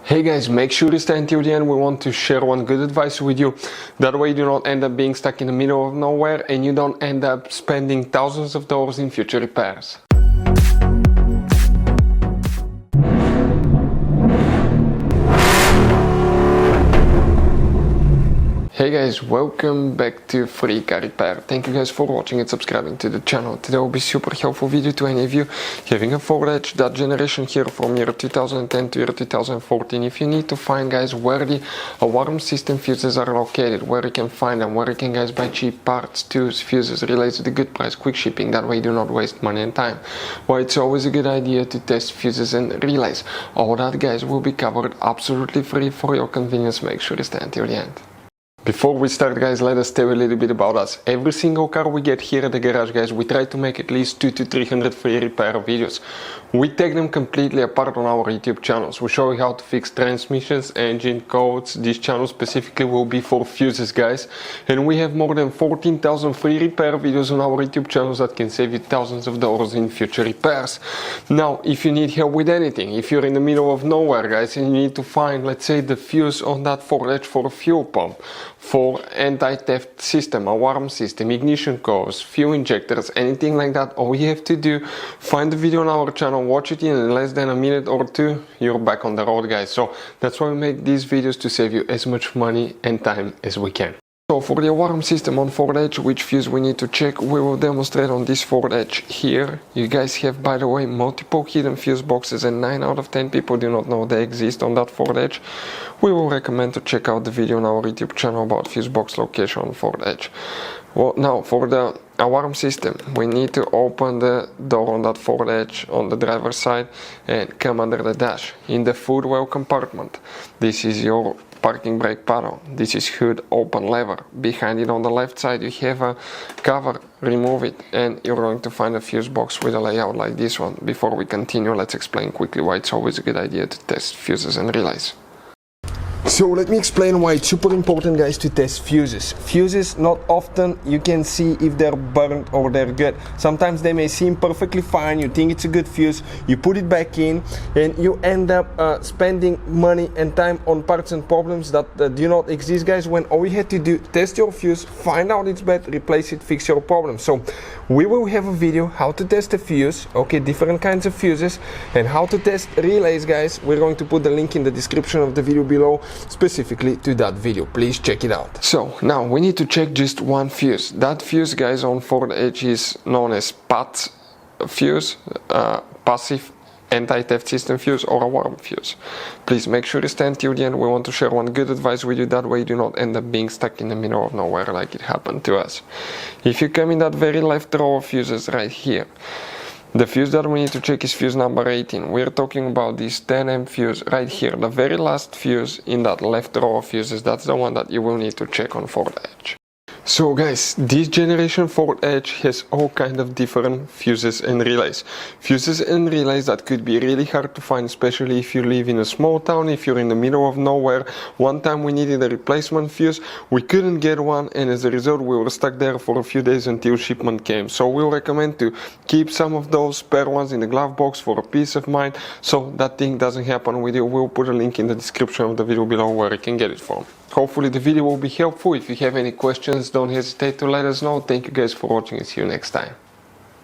Hey guys, make sure to stay until the end. We want to share one good advice with you. That way you do not end up being stuck in the middle of nowhere and you don't end up spending thousands of dollars in future repairs. Hey guys, welcome back to Free Car Repair. Thank you guys for watching and subscribing to the channel. Today will be super helpful video to any of you having a Ford Edge, that generation here from year 2010 to year 2014. If you need to find guys where the alarm system fuses are located, where you can find them, where you can guys buy cheap parts, tools, fuses, relays at a good price, quick shipping, that way you do not waste money and time. Well, it's always a good idea to test fuses and relays. All that guys will be covered absolutely free for your convenience. Make sure to stay until the end. Before we start guys, let us tell you a little bit about us. Every single car we get here at the garage guys, we try to make at least 200 to 300 free repair videos. We take them completely apart on our YouTube channels. We show you how to fix transmissions, engine codes. This channel specifically will be for fuses guys. And we have more than 14,000 free repair videos on our YouTube channels that can save you thousands of dollars in future repairs. Now, if you need help with anything, if you're in the middle of nowhere guys and you need to find, let's say, the fuse on that Ford Edge for a fuel pump, for anti-theft system, alarm system, ignition codes, fuel injectors, anything like that, all you have to do, find the video on our channel, watch it in less than a minute or two, you're back on the road guys. So that's why we make these videos, to save you as much money and time as we can. So for the alarm system on Ford Edge, which fuse we need to check, we will demonstrate on this Ford Edge here. You guys have, by the way, multiple hidden fuse boxes and 9 out of 10 people do not know they exist on that Ford Edge. We will recommend to check out the video on our YouTube channel about fuse box location on Ford Edge. Well, now for the alarm system, we need to open the door on that Ford Edge on the driver's side and come under the dash. In the footwell compartment, this is your parking brake paddle. This is hood open lever. Behind it on the left side you have a cover. Remove it and you're going to find a fuse box with a layout like this one. Before we continue, let's explain quickly why it's always a good idea to test fuses and relays. So let me explain why it's super important guys to test fuses. Fuses, not often you can see if they're burnt or they're good. Sometimes they may seem perfectly fine, you think it's a good fuse, you put it back in and you end up spending money and time on parts and problems that do not exist guys, when all you had to do, test your fuse, find out it's bad, replace it, fix your problem. So we will have a video how to test a fuse, okay, different kinds of fuses, and how to test relays guys. We're going to put the link in the description of the video below specifically to that video. Please check it out. So now we need to check just one fuse. That fuse guys on Ford Edge is known as PAT fuse, passive anti-theft system fuse, or alarm fuse. Please make sure to stay until the end. We want to share one good advice with you, that way you do not end up being stuck in the middle of nowhere like it happened to us. If you come in that very left row of fuses right here, the fuse that we need to check is fuse number 18. We're talking about this 10M fuse right here, the very last fuse in that left row of fuses. That's the one that you will need to check on Ford Edge. So guys, this generation Ford Edge has all kind of different fuses and relays. Fuses and relays that could be really hard to find, especially if you live in a small town, if you're in the middle of nowhere. One time we needed a replacement fuse, we couldn't get one, and as a result we were stuck there for a few days until shipment came. So we'll recommend to keep some of those spare ones in the glove box for a peace of mind, so that thing doesn't happen with you. We'll put a link in the description of the video below where you can get it from. Hopefully the video will be helpful. If you have any questions, don't hesitate to let us know. Thank you guys for watching and see you next time.